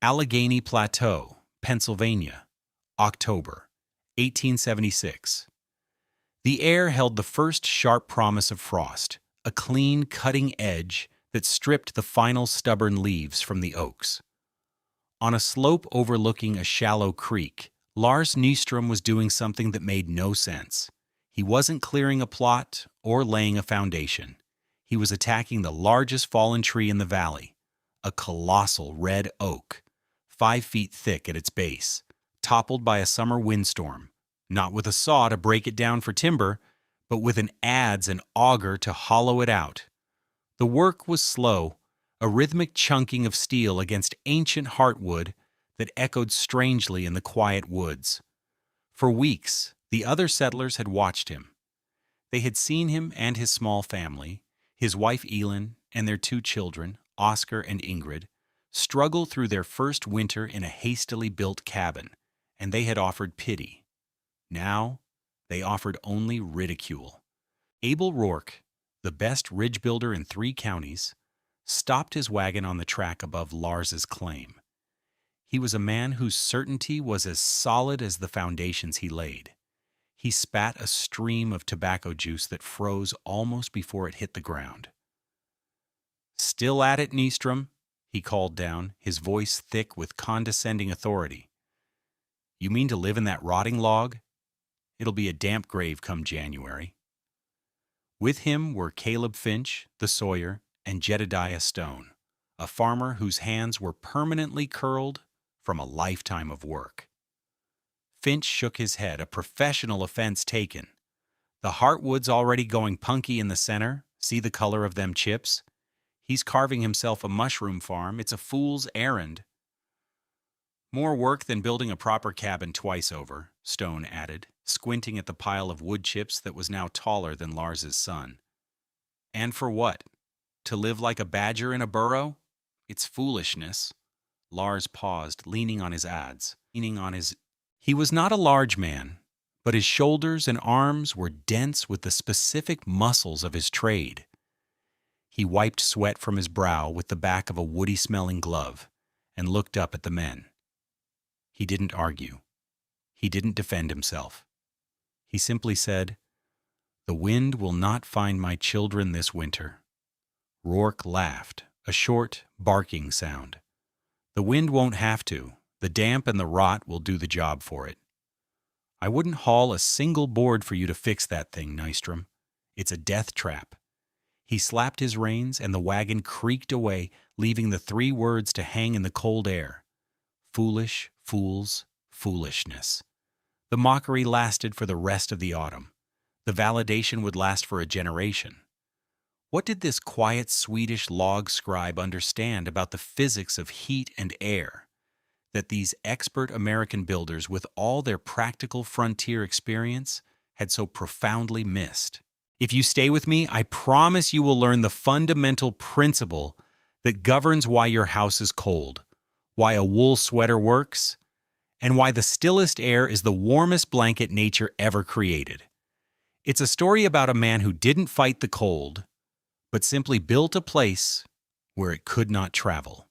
Allegheny Plateau, Pennsylvania, October, 1876. The air held the first sharp promise of frost, a clean, cutting edge that stripped the final stubborn leaves from the oaks. On a slope overlooking a shallow creek, Lars Nyström was doing something that made no sense. He wasn't clearing a plot or laying a foundation. He was attacking the largest fallen tree in the valley, a colossal red oak, 5 feet thick at its base, toppled by a summer windstorm, not with a saw to break it down for timber, but with an adze and auger to hollow it out. The work was slow, a rhythmic chunking of steel against ancient heartwood that echoed strangely in the quiet woods. For weeks, the other settlers had watched him. They had seen him and his small family, his wife Elin and their 2 children, Oscar and Ingrid, struggle through their first winter in a hastily built cabin, and they had offered pity. Now, they offered only ridicule. Abel Rourke, the best ridge builder in 3 counties, stopped his wagon on the track above Lars's claim. He was a man whose certainty was as solid as the foundations he laid. He spat a stream of tobacco juice that froze almost before it hit the ground. "Still at it, Nyström?" he called down, his voice thick with condescending authority. "You mean to live in that rotting log? It'll be a damp grave come January." With him were Caleb Finch, the sawyer, and Jedediah Stone, a farmer whose hands were permanently curled from a lifetime of work. Finch shook his head, a professional offense taken. "The heartwood's already going punky in the center. See the color of them chips? He's carving himself a mushroom farm. It's a fool's errand." "More work than building a proper cabin twice over," Stone added, squinting at the pile of wood chips that was now taller than Lars's son. "And for what? To live like a badger in a burrow? It's foolishness." Lars paused, leaning on his adze. He was not a large man, but his shoulders and arms were dense with the specific muscles of his trade. He wiped sweat from his brow with the back of a woody-smelling glove and looked up at the men. He didn't argue. He didn't defend himself. He simply said, "The wind will not find my children this winter." Rourke laughed, a short, barking sound. "The wind won't have to. The damp and the rot will do the job for it. I wouldn't haul a single board for you to fix that thing, Nyström. It's a death trap." He slapped his reins, and the wagon creaked away, leaving the 3 words to hang in the cold air. Foolish, fools, foolishness. The mockery lasted for the rest of the autumn. The validation would last for a generation. What did this quiet Swedish log scribe understand about the physics of heat and air that these expert American builders, with all their practical frontier experience, had so profoundly missed? If you stay with me, I promise you will learn the fundamental principle that governs why your house is cold, why a wool sweater works, and why the stillest air is the warmest blanket nature ever created. It's a story about a man who didn't fight the cold, but simply built a place where it could not travel.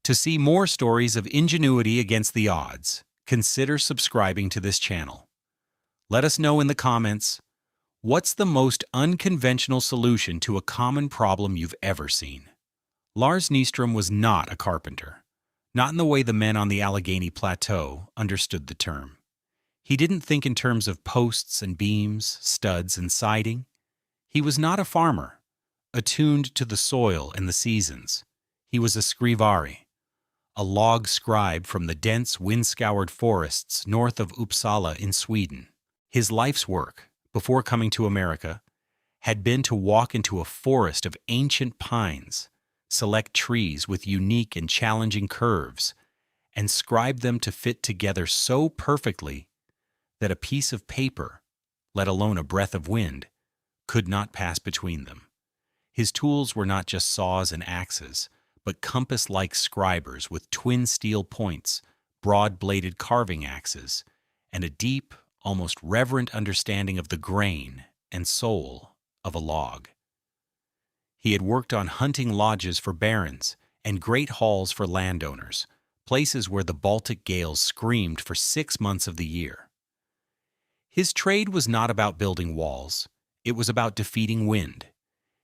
To see more stories of ingenuity against the odds, consider subscribing to this channel. Let us know in the comments, what's the most unconventional solution to a common problem you've ever seen? Lars Nyström was not a carpenter, not in the way the men on the Allegheny Plateau understood the term. He didn't think in terms of posts and beams, studs and siding. He was not a farmer, attuned to the soil and the seasons. He was a scrivari, a log scribe from the dense, wind-scoured forests north of Uppsala in Sweden. His life's work, before coming to America, had been to walk into a forest of ancient pines, select trees with unique and challenging curves, and scribe them to fit together so perfectly that a piece of paper, let alone a breath of wind, could not pass between them. His tools were not just saws and axes, but compass-like scribers with twin steel points, broad-bladed carving axes, and a deep, almost reverent understanding of the grain and soul of a log. He had worked on hunting lodges for barons and great halls for landowners, places where the Baltic gales screamed for 6 months of the year. His trade was not about building walls. It was about defeating wind.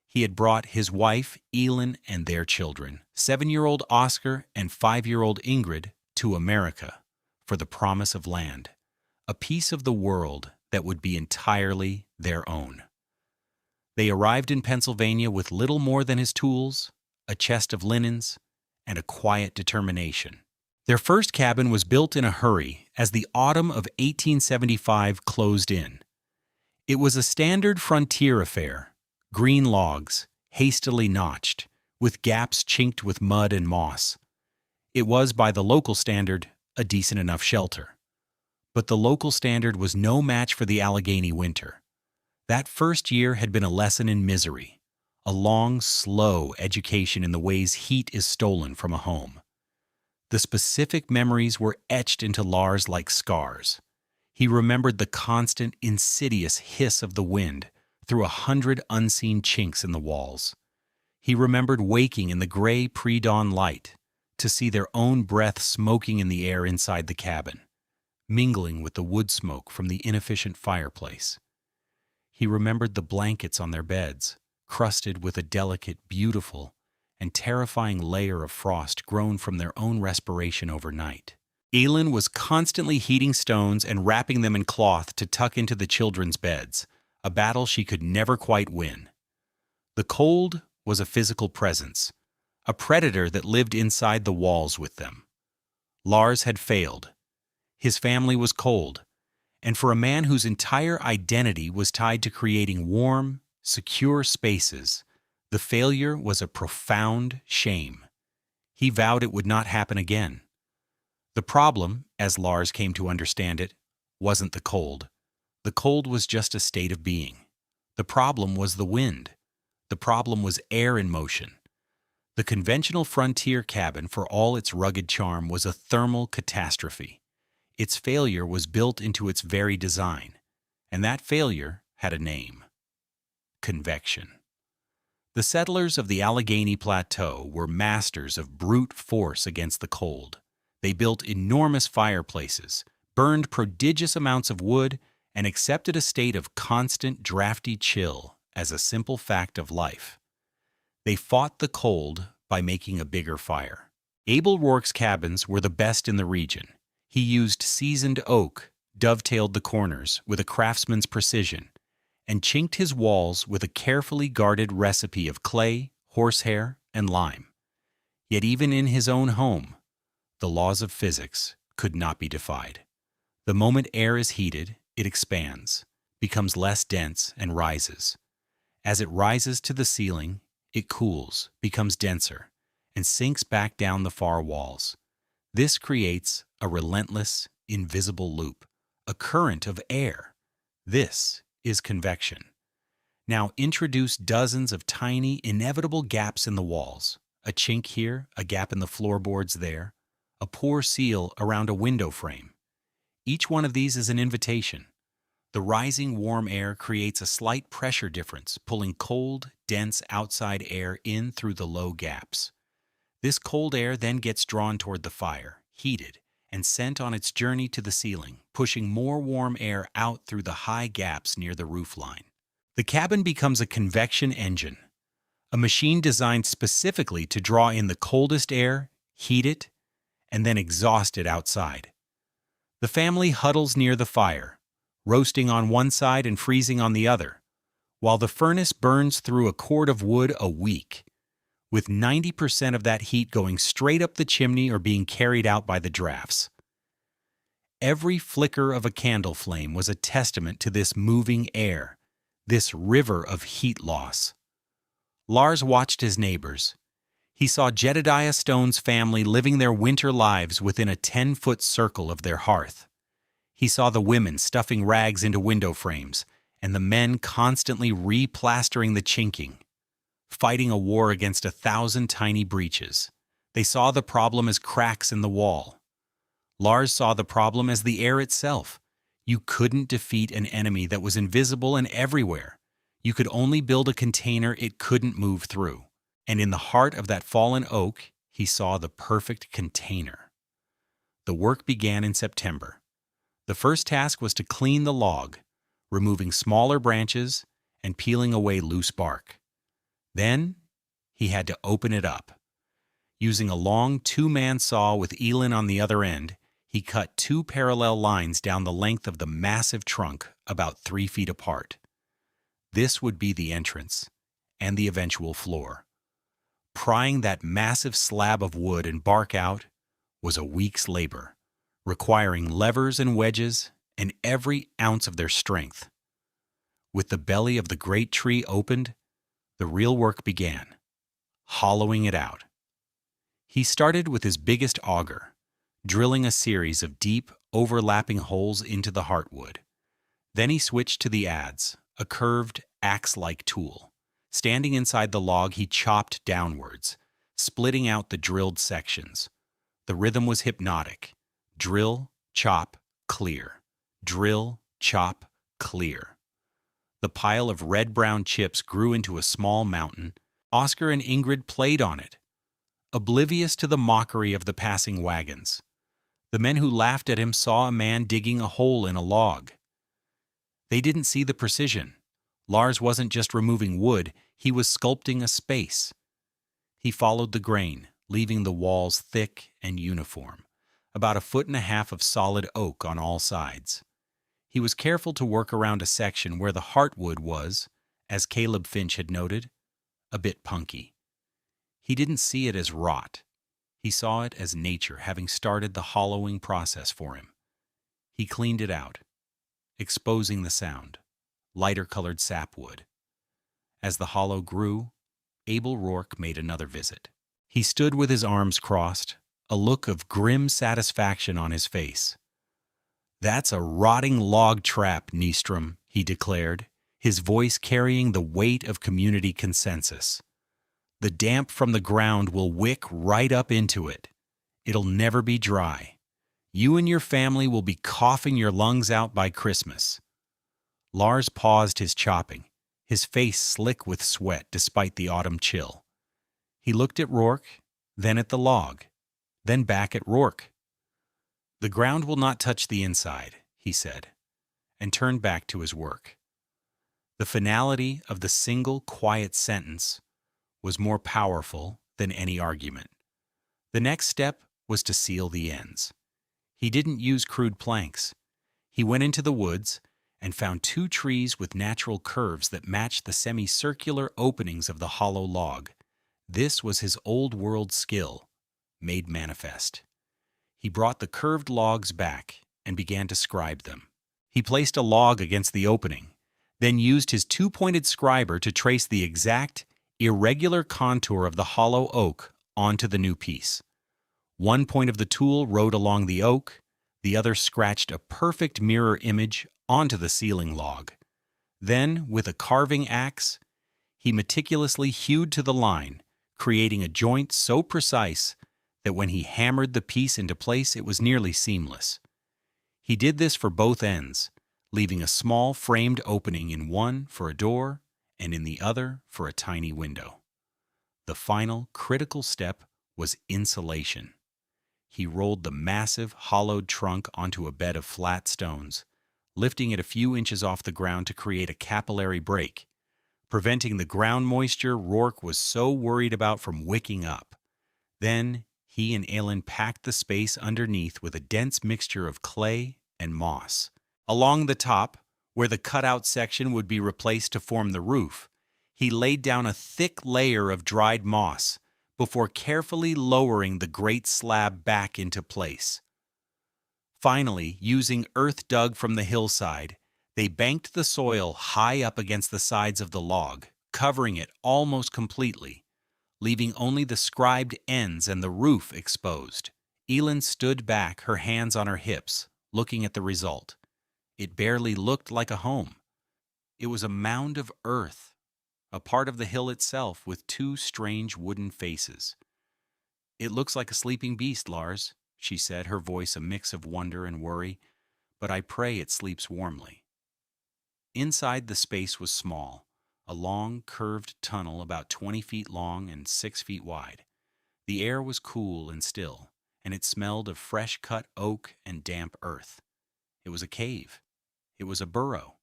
He had brought his wife, Elin, and their children, 7-year-old Oscar and 5-year-old Ingrid, to America for the promise of land, a piece of the world that would be entirely their own. They arrived in Pennsylvania with little more than his tools, a chest of linens, and a quiet determination. Their first cabin was built in a hurry as the autumn of 1875 closed in. It was a standard frontier affair, green logs, hastily notched, with gaps chinked with mud and moss. It was, by the local standard, a decent enough shelter. But the local standard was no match for the Allegheny winter. That first year had been a lesson in misery, a long, slow education in the ways heat is stolen from a home. The specific memories were etched into Lars like scars. He remembered the constant, insidious hiss of the wind through 100 unseen chinks in the walls. He remembered waking in the gray pre-dawn light to see their own breath smoking in the air inside the cabin, mingling with the wood smoke from the inefficient fireplace. He remembered the blankets on their beds, crusted with a delicate, beautiful, and terrifying layer of frost grown from their own respiration overnight. Elin was constantly heating stones and wrapping them in cloth to tuck into the children's beds, a battle she could never quite win. The cold was a physical presence, a predator that lived inside the walls with them. Lars had failed. His family was cold, and for a man whose entire identity was tied to creating warm, secure spaces, the failure was a profound shame. He vowed it would not happen again. The problem, as Lars came to understand it, wasn't the cold. The cold was just a state of being. The problem was the wind. The problem was air in motion. The conventional frontier cabin, for all its rugged charm, was a thermal catastrophe. Its failure was built into its very design, and that failure had a name: convection. The settlers of the Allegheny Plateau were masters of brute force against the cold. They built enormous fireplaces, burned prodigious amounts of wood, and accepted a state of constant drafty chill as a simple fact of life. They fought the cold by making a bigger fire. Abel Rourke's cabins were the best in the region. He used seasoned oak, dovetailed the corners with a craftsman's precision, and chinked his walls with a carefully guarded recipe of clay, horsehair, and lime. Yet even in his own home, the laws of physics could not be defied. The moment air is heated, it expands, becomes less dense, and rises. As it rises to the ceiling, it cools, becomes denser, and sinks back down the far walls. This creates a relentless, invisible loop, a current of air. This is convection. Now introduce dozens of tiny, inevitable gaps in the walls. A chink here, a gap in the floorboards there, a poor seal around a window frame. Each one of these is an invitation. The rising warm air creates a slight pressure difference, pulling cold, dense outside air in through the low gaps. This cold air then gets drawn toward the fire, heated, and sent on its journey to the ceiling, pushing more warm air out through the high gaps near the roofline. The cabin becomes a convection engine, a machine designed specifically to draw in the coldest air, heat it, and then exhaust it outside. The family huddles near the fire, roasting on one side and freezing on the other, while the furnace burns through a cord of wood a week, with 90% of that heat going straight up the chimney or being carried out by the drafts. Every flicker of a candle flame was a testament to this moving air, this river of heat loss. Lars watched his neighbors. He saw Jedediah Stone's family living their winter lives within a 10-foot circle of their hearth. He saw the women stuffing rags into window frames, and the men constantly replastering the chinking, fighting a war against 1,000 tiny breaches. They saw the problem as cracks in the wall. Lars saw the problem as the air itself. You couldn't defeat an enemy that was invisible and everywhere. You could only build a container it couldn't move through. And in the heart of that fallen oak, he saw the perfect container. The work began in September. The first task was to clean the log, removing smaller branches and peeling away loose bark. Then, he had to open it up. Using a long two-man saw with Elin on the other end, he cut two parallel lines down the length of the massive trunk, about 3 feet apart. This would be the entrance and the eventual floor. Prying that massive slab of wood and bark out was a week's labor, requiring levers and wedges and every ounce of their strength. With the belly of the great tree opened, the real work began, hollowing it out. He started with his biggest auger, drilling a series of deep, overlapping holes into the heartwood. Then he switched to the adze, a curved, axe-like tool. Standing inside the log, he chopped downwards, splitting out the drilled sections. The rhythm was hypnotic. Drill, chop, clear. Drill, chop, clear. The pile of red-brown chips grew into a small mountain. Oscar and Ingrid played on it, oblivious to the mockery of the passing wagons. The men who laughed at him saw a man digging a hole in a log. They didn't see the precision. Lars wasn't just removing wood, he was sculpting a space. He followed the grain, leaving the walls thick and uniform, about 1.5 feet of solid oak on all sides. He was careful to work around a section where the heartwood was, as Caleb Finch had noted, a bit punky. He didn't see it as rot. He saw it as nature having started the hollowing process for him. He cleaned it out, exposing the sound, lighter-colored sapwood. As the hollow grew, Abel Rourke made another visit. He stood with his arms crossed, a look of grim satisfaction on his face. "That's a rotting log trap, Nyström," he declared, his voice carrying the weight of community consensus. "The damp from the ground will wick right up into it. It'll never be dry. You and your family will be coughing your lungs out by Christmas." Lars paused his chopping, his face slick with sweat despite the autumn chill. He looked at Rourke, then at the log, then back at Rourke. "The ground will not touch the inside," he said, and turned back to his work. The finality of the single quiet sentence was more powerful than any argument. The next step was to seal the ends. He didn't use crude planks. He went into the woods and found 2 trees with natural curves that matched the semicircular openings of the hollow log. This was his old-world skill, made manifest. He brought the curved logs back and began to scribe them. He placed a log against the opening, then used his 2-pointed scriber to trace the exact, irregular contour of the hollow oak onto the new piece. One point of the tool rode along the oak, the other scratched a perfect mirror image onto the ceiling log. Then, with a carving axe, he meticulously hewed to the line, creating a joint so precise that when he hammered the piece into place, it was nearly seamless. He did this for both ends, leaving a small framed opening in one for a door and in the other for a tiny window. The final, critical step was insulation. He rolled the massive, hollowed trunk onto a bed of flat stones, lifting it a few inches off the ground to create a capillary break, preventing the ground moisture Rourke was so worried about from wicking up. Then he and Elin packed the space underneath with a dense mixture of clay and moss. Along the top, where the cutout section would be replaced to form the roof, he laid down a thick layer of dried moss before carefully lowering the great slab back into place. Finally, using earth dug from the hillside, they banked the soil high up against the sides of the log, covering it almost completely, leaving only the scribed ends and the roof exposed. Elin stood back, her hands on her hips, looking at the result. It barely looked like a home. It was a mound of earth, a part of the hill itself with 2 strange wooden faces. "It looks like a sleeping beast, Lars," she said, her voice a mix of wonder and worry, "but I pray it sleeps warmly." Inside, the space was small, a long, curved tunnel about 20 feet long and 6 feet wide. The air was cool and still, and it smelled of fresh-cut oak and damp earth. It was a cave. It was a burrow.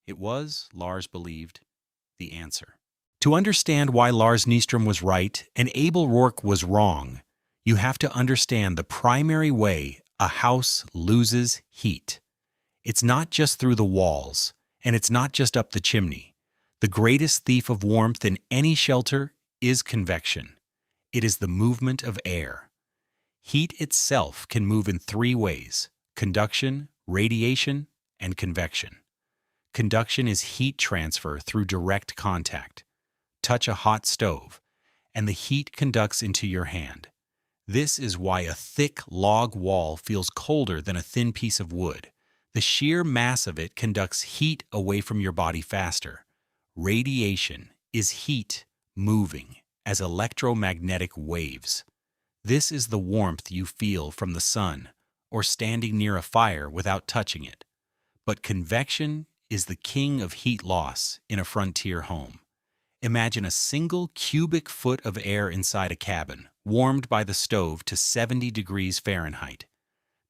It was, Lars believed, the answer. To understand why Lars Nyström was right and Abel Rourke was wrong, you have to understand the primary way a house loses heat. It's not just through the walls, and it's not just up the chimney. The greatest thief of warmth in any shelter is convection. It is the movement of air. Heat itself can move in three ways: conduction, radiation, and convection. Conduction is heat transfer through direct contact. Touch a hot stove, and the heat conducts into your hand. This is why a thick log wall feels colder than a thin piece of wood. The sheer mass of it conducts heat away from your body faster. Radiation is heat moving as electromagnetic waves. This is the warmth you feel from the sun or standing near a fire without touching it. But convection is the king of heat loss in a frontier home. Imagine a single cubic foot of air inside a cabin, warmed by the stove to 70 degrees Fahrenheit.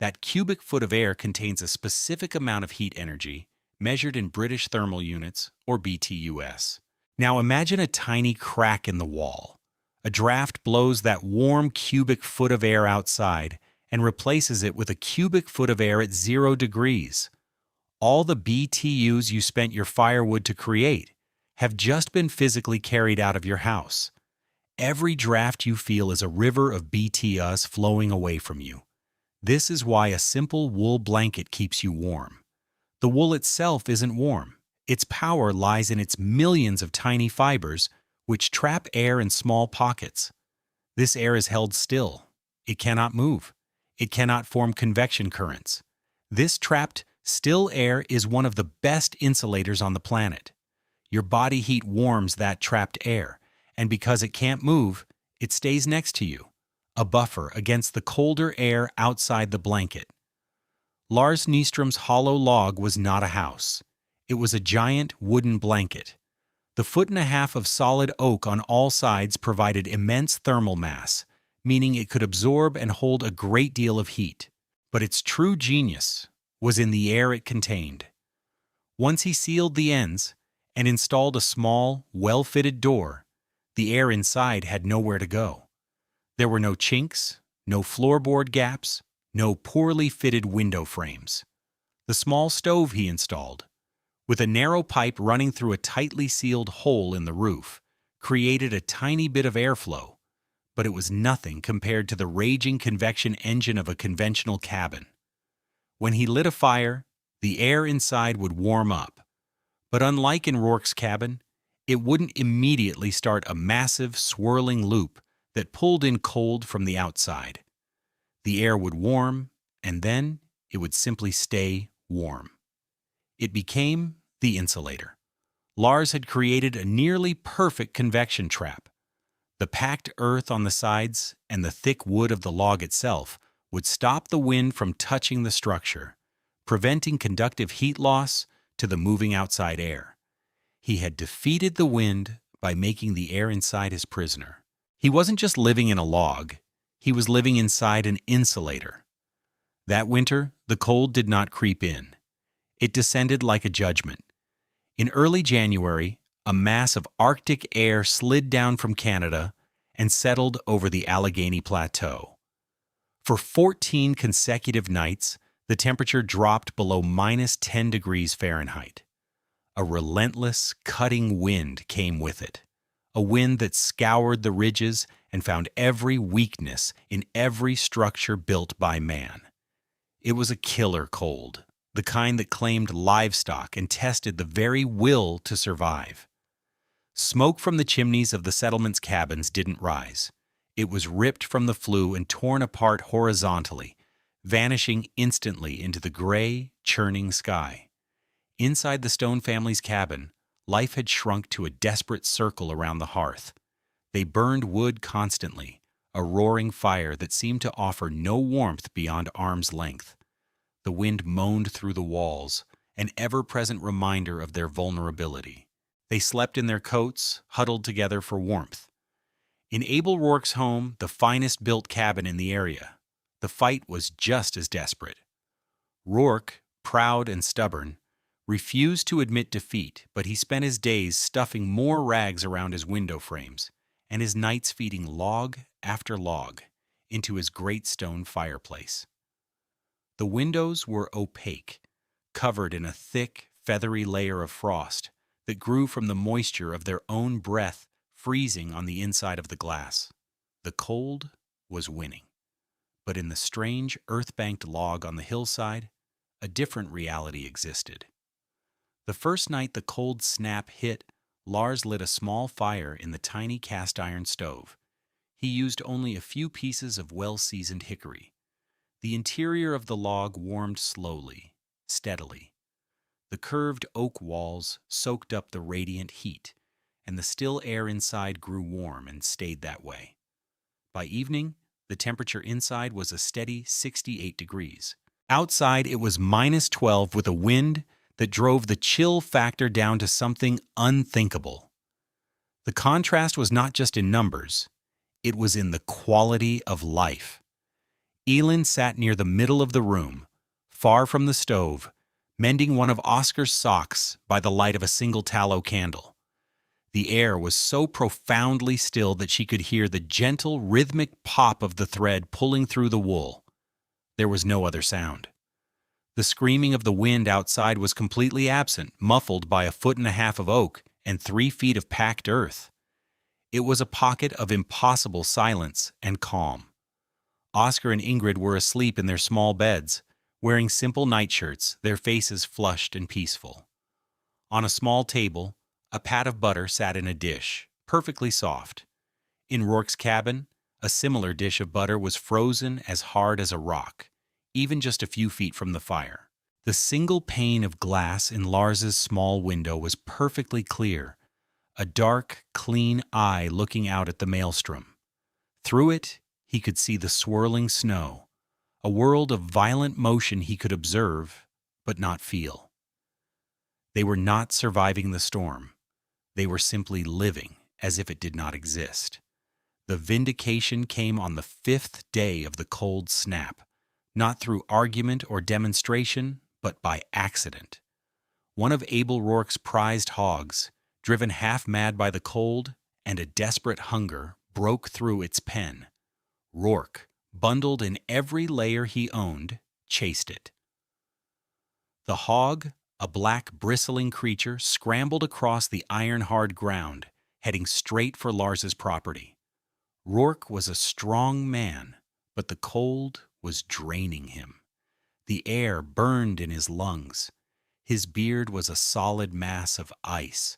That cubic foot of air contains a specific amount of heat energy, measured in British thermal units, or BTUs. Now imagine a tiny crack in the wall. A draft blows that warm cubic foot of air outside and replaces it with a cubic foot of air at 0 degrees. All the BTUs you spent your firewood to create have just been physically carried out of your house. Every draft you feel is a river of BTUs flowing away from you. This is why a simple wool blanket keeps you warm. The wool itself isn't warm. Its power lies in its millions of tiny fibers, which trap air in small pockets. This air is held still. It cannot move. It cannot form convection currents. This trapped, still air is one of the best insulators on the planet. Your body heat warms that trapped air, and because it can't move, it stays next to you, a buffer against the colder air outside the blanket. Lars Nyström's hollow log was not a house. It was a giant wooden blanket. The 1.5 feet of solid oak on all sides provided immense thermal mass, meaning it could absorb and hold a great deal of heat. But its true genius was in the air it contained. Once he sealed the ends and installed a small, well-fitted door, the air inside had nowhere to go. There were no chinks, no floorboard gaps, no poorly fitted window frames. The small stove he installed, with a narrow pipe running through a tightly sealed hole in the roof, created a tiny bit of airflow, but it was nothing compared to the raging convection engine of a conventional cabin. When he lit a fire, the air inside would warm up, but unlike in Rourke's cabin, it wouldn't immediately start a massive, swirling loop that pulled in cold from the outside. The air would warm, and then it would simply stay warm. It became the insulator. Lars had created a nearly perfect convection trap. The packed earth on the sides and the thick wood of the log itself would stop the wind from touching the structure, preventing conductive heat loss to the moving outside air. He had defeated the wind by making the air inside his prisoner. He wasn't just living in a log, he was living inside an insulator. That winter, the cold did not creep in. It descended like a judgment. In early January, a mass of Arctic air slid down from Canada and settled over the Allegheny Plateau. For 14 consecutive nights, the temperature dropped below -10 degrees Fahrenheit. A relentless, cutting wind came with it, a wind that scoured the ridges and found every weakness in every structure built by man. It was a killer cold, the kind that claimed livestock and tested the very will to survive. Smoke from the chimneys of the settlement's cabins didn't rise. It was ripped from the flue and torn apart horizontally, vanishing instantly into the gray, churning sky. Inside the Stone family's cabin, life had shrunk to a desperate circle around the hearth. They burned wood constantly, a roaring fire that seemed to offer no warmth beyond arm's length. The wind moaned through the walls, an ever-present reminder of their vulnerability. They slept in their coats, huddled together for warmth. In Abel Rourke's home, the finest built cabin in the area, The fight was just as desperate. Rourke, proud and stubborn, refused to admit defeat, but he spent his days stuffing more rags around his window frames and his nights feeding log after log into his great stone fireplace. The windows were opaque, covered in a thick, feathery layer of frost that grew from the moisture of their own breath freezing on the inside of the glass. The cold was winning. But in the strange earth-banked log on the hillside, a different reality existed. The first night the cold snap hit, Lars lit a small fire in the tiny cast-iron stove. He used only a few pieces of well-seasoned hickory. The interior of the log warmed slowly, steadily. The curved oak walls soaked up the radiant heat, and the still air inside grew warm and stayed that way. By evening, the temperature inside was a steady 68 degrees. Outside, it was -12 with a wind that drove the chill factor down to something unthinkable. The contrast was not just in numbers, it was in the quality of life. Elin sat near the middle of the room, far from the stove, mending one of Oscar's socks by the light of a single tallow candle. The air was so profoundly still that she could hear the gentle, rhythmic pop of the thread pulling through the wool. There was no other sound. The screaming of the wind outside was completely absent, muffled by 1.5 feet of oak and 3 feet of packed earth. It was a pocket of impossible silence and calm. Oscar and Ingrid were asleep in their small beds, wearing simple nightshirts, their faces flushed and peaceful. On a small table, a pat of butter sat in a dish, perfectly soft. In Rourke's cabin, a similar dish of butter was frozen as hard as a rock, even just a few feet from the fire. The single pane of glass in Lars's small window was perfectly clear, a dark, clean eye looking out at the maelstrom. Through it, he could see the swirling snow, a world of violent motion he could observe, but not feel. They were not surviving the storm. They were simply living as if it did not exist. The vindication came on the 5th day of the cold snap, not through argument or demonstration, but by accident. One of Abel Rourke's prized hogs, driven half-mad by the cold and a desperate hunger, broke through its pen. Rourke, bundled in every layer he owned, chased it. The hog, a black, bristling creature, scrambled across the iron-hard ground, heading straight for Lars's property. Rourke was a strong man, but the cold was draining him. The air burned in his lungs. His beard was a solid mass of ice.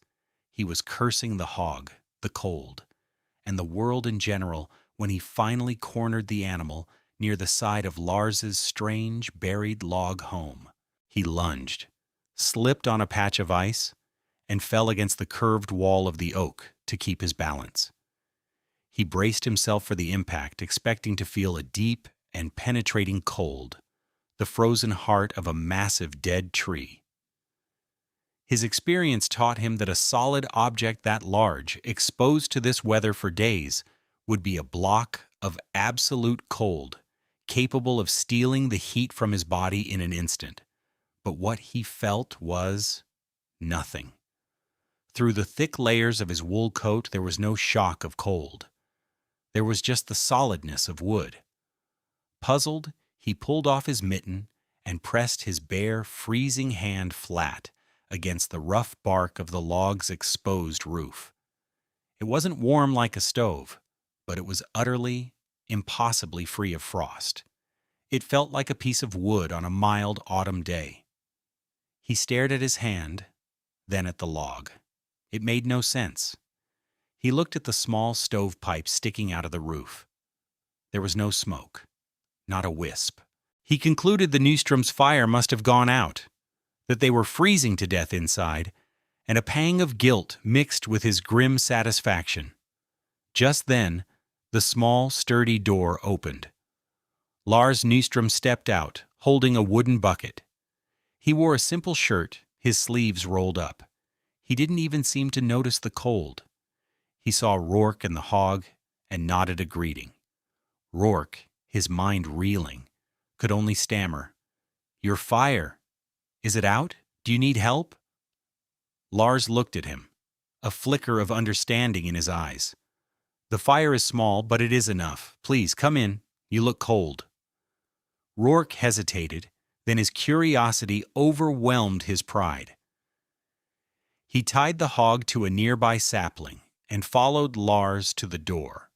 He was cursing the hog, the cold, and the world in general when he finally cornered the animal near the side of Lars's strange, buried log home. He lunged, slipped on a patch of ice, and fell against the curved wall of the oak to keep his balance. He braced himself for the impact, expecting to feel a deep and penetrating cold, the frozen heart of a massive dead tree. His experience taught him that a solid object that large, exposed to this weather for days, would be a block of absolute cold, capable of stealing the heat from his body in an instant. But what he felt was nothing. Through the thick layers of his wool coat there was no shock of cold. There was just the solidness of wood. Puzzled, he pulled off his mitten and pressed his bare, freezing hand flat against the rough bark of the log's exposed roof. It wasn't warm like a stove, but it was utterly, impossibly free of frost. It felt like a piece of wood on a mild autumn day. He stared at his hand, then at the log. It made no sense. He looked at the small stovepipe sticking out of the roof. There was no smoke, not a wisp. He concluded the Nyström's fire must have gone out, that they were freezing to death inside, and a pang of guilt mixed with his grim satisfaction. Just then, the small, sturdy door opened. Lars Nyström stepped out, holding a wooden bucket. He wore a simple shirt, his sleeves rolled up. He didn't even seem to notice the cold. He saw Rourke and the hog and nodded a greeting. Rourke, his mind reeling, could only stammer, "Your fire. Is it out? Do you need help?" Lars looked at him, a flicker of understanding in his eyes. "The fire is small, but it is enough. Please, come in. You look cold." Rourke hesitated, then his curiosity overwhelmed his pride. He tied the hog to a nearby sapling and followed Lars to the door.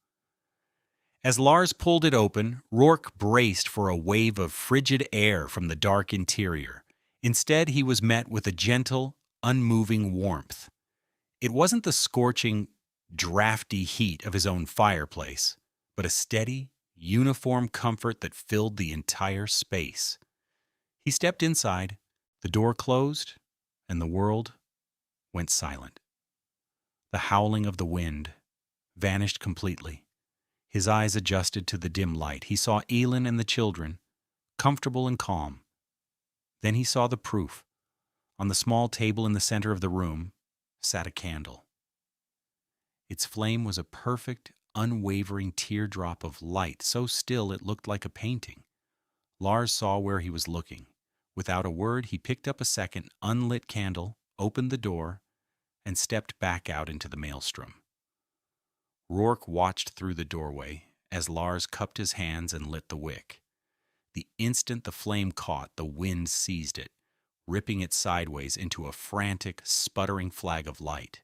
As Lars pulled it open, Rourke braced for a wave of frigid air from the dark interior. Instead, he was met with a gentle, unmoving warmth. It wasn't the scorching, drafty heat of his own fireplace, but a steady, uniform comfort that filled the entire space. He stepped inside, the door closed, and the world went silent. The howling of the wind vanished completely. His eyes adjusted to the dim light. He saw Elin and the children, comfortable and calm. Then he saw the proof. On the small table in the center of the room sat a candle. Its flame was a perfect, unwavering teardrop of light, so still it looked like a painting. Lars saw where he was looking. Without a word, he picked up a second, unlit candle, opened the door, and stepped back out into the maelstrom. Rourke watched through the doorway as Lars cupped his hands and lit the wick. The instant the flame caught, the wind seized it, ripping it sideways into a frantic, sputtering flag of light.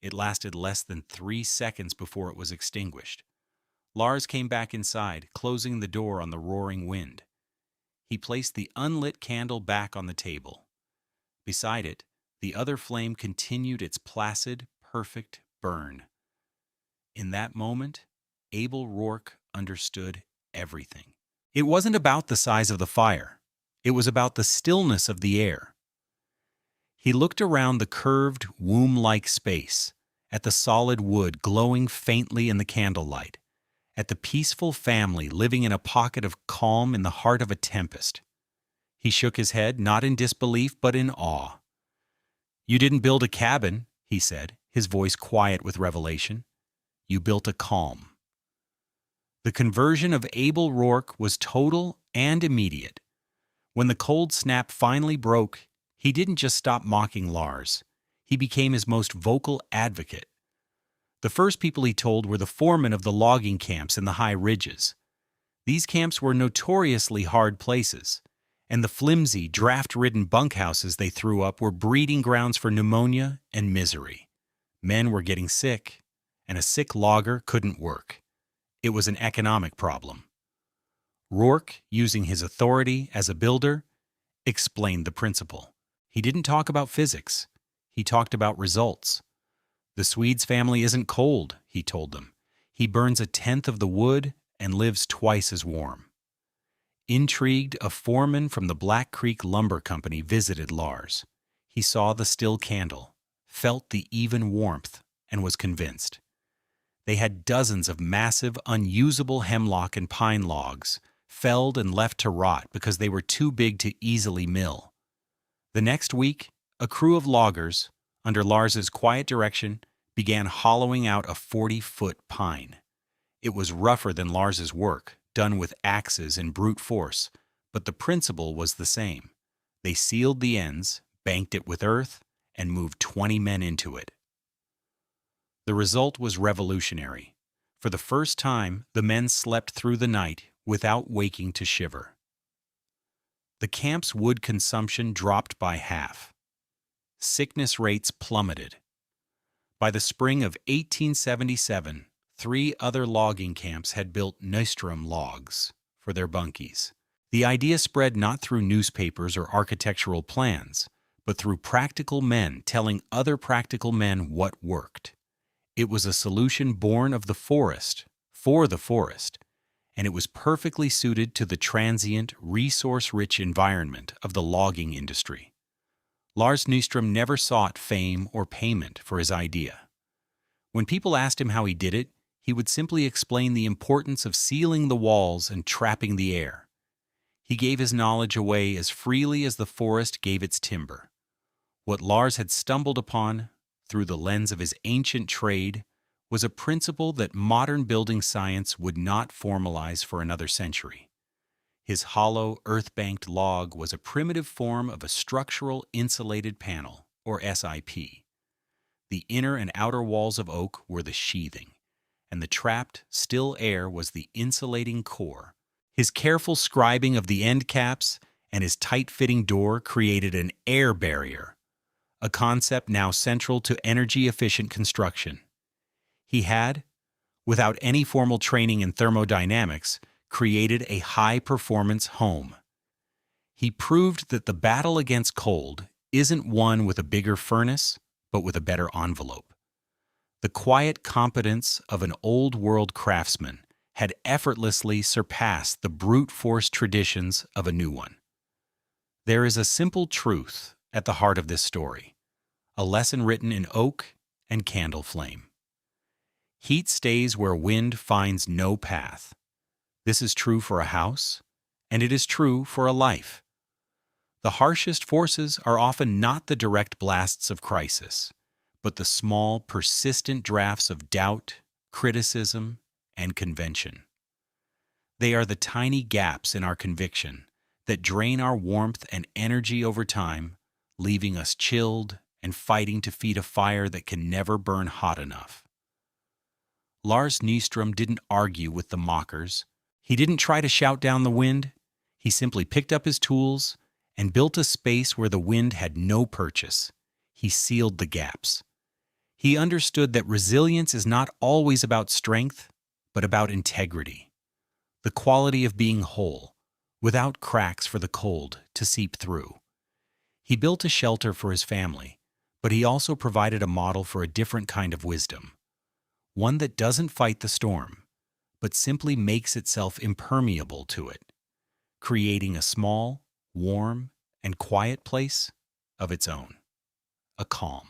It lasted less than 3 seconds before it was extinguished. Lars came back inside, closing the door on the roaring wind. He placed the unlit candle back on the table. Beside it, the other flame continued its placid, perfect burn. In that moment, Abel Rourke understood everything. It wasn't about the size of the fire. It was about the stillness of the air. He looked around the curved, womb-like space, at the solid wood glowing faintly in the candlelight, at the peaceful family living in a pocket of calm in the heart of a tempest. He shook his head, not in disbelief, but in awe. "You didn't build a cabin," he said, his voice quiet with revelation. "You built a calm." The conversion of Abel Rourke was total and immediate. When the cold snap finally broke, he didn't just stop mocking Lars. He became his most vocal advocate. The first people he told were the foremen of the logging camps in the high ridges. These camps were notoriously hard places, and the flimsy, draft-ridden bunkhouses they threw up were breeding grounds for pneumonia and misery. Men were getting sick, and a sick logger couldn't work. It was an economic problem. Rourke, using his authority as a builder, explained the principle. He didn't talk about physics. He talked about results. "The Swede's family isn't cold," he told them. "He burns 1/10 of the wood and lives twice as warm." Intrigued, a foreman from the Black Creek Lumber Company visited Lars. He saw the still candle, felt the even warmth, and was convinced. They had dozens of massive, unusable hemlock and pine logs, felled and left to rot because they were too big to easily mill. The next week, a crew of loggers, under Lars's quiet direction, began hollowing out a 40-foot pine. It was rougher than Lars's work, done with axes and brute force, but the principle was the same. They sealed the ends, banked it with earth, and moved 20 men into it. The result was revolutionary. For the first time, the men slept through the night without waking to shiver. The camp's wood consumption dropped by half. Sickness rates plummeted. By the spring of 1877, 3 other logging camps had built Nyström logs for their bunkies. The idea spread not through newspapers or architectural plans, but through practical men telling other practical men what worked. It was a solution born of the forest, for the forest, and it was perfectly suited to the transient, resource-rich environment of the logging industry. Lars Nyström never sought fame or payment for his idea. When people asked him how he did it, he would simply explain the importance of sealing the walls and trapping the air. He gave his knowledge away as freely as the forest gave its timber. What Lars had stumbled upon, through the lens of his ancient trade, was a principle that modern building science would not formalize for another century. His hollow, earth-banked log was a primitive form of a structural insulated panel, or SIP. The inner and outer walls of oak were the sheathing, and the trapped, still air was the insulating core. His careful scribing of the end caps and his tight-fitting door created an air barrier, a concept now central to energy-efficient construction. He had, without any formal training in thermodynamics, created a high-performance home. He proved that the battle against cold isn't won with a bigger furnace, but with a better envelope. The quiet competence of an old-world craftsman had effortlessly surpassed the brute force traditions of a new one. There is a simple truth at the heart of this story, a lesson written in oak and candle flame. Heat stays where wind finds no path. This is true for a house, and it is true for a life. The harshest forces are often not the direct blasts of crisis, but the small, persistent drafts of doubt, criticism, and convention. They are the tiny gaps in our conviction that drain our warmth and energy over time, leaving us chilled and fighting to feed a fire that can never burn hot enough. Lars Nyström didn't argue with the mockers. He didn't try to shout down the wind. He simply picked up his tools and built a space where the wind had no purchase. He sealed the gaps. He understood that resilience is not always about strength, but about integrity, the quality of being whole, without cracks for the cold to seep through. He built a shelter for his family, but he also provided a model for a different kind of wisdom, one that doesn't fight the storm, but simply makes itself impermeable to it, creating a small, warm, and quiet place of its own, a calm.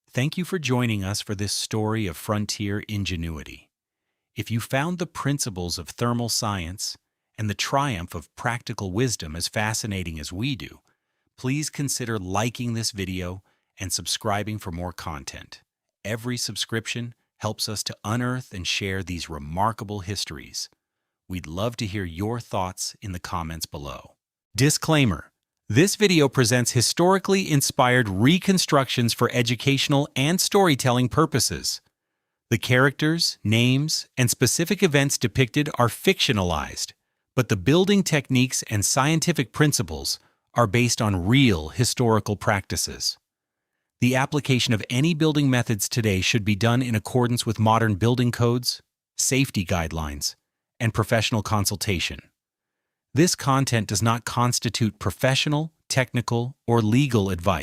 Thank you for joining us for this story of frontier ingenuity. If you found the principles of thermal science and the triumph of practical wisdom as fascinating as we do, please consider liking this video and subscribing for more content. Every subscription helps us to unearth and share these remarkable histories. We'd love to hear your thoughts in the comments below. Disclaimer: this video presents historically inspired reconstructions for educational and storytelling purposes. The characters, names, and specific events depicted are fictionalized, but the building techniques and scientific principles are based on real historical practices. The application of any building methods today should be done in accordance with modern building codes, safety guidelines, and professional consultation. This content does not constitute professional, technical, or legal advice.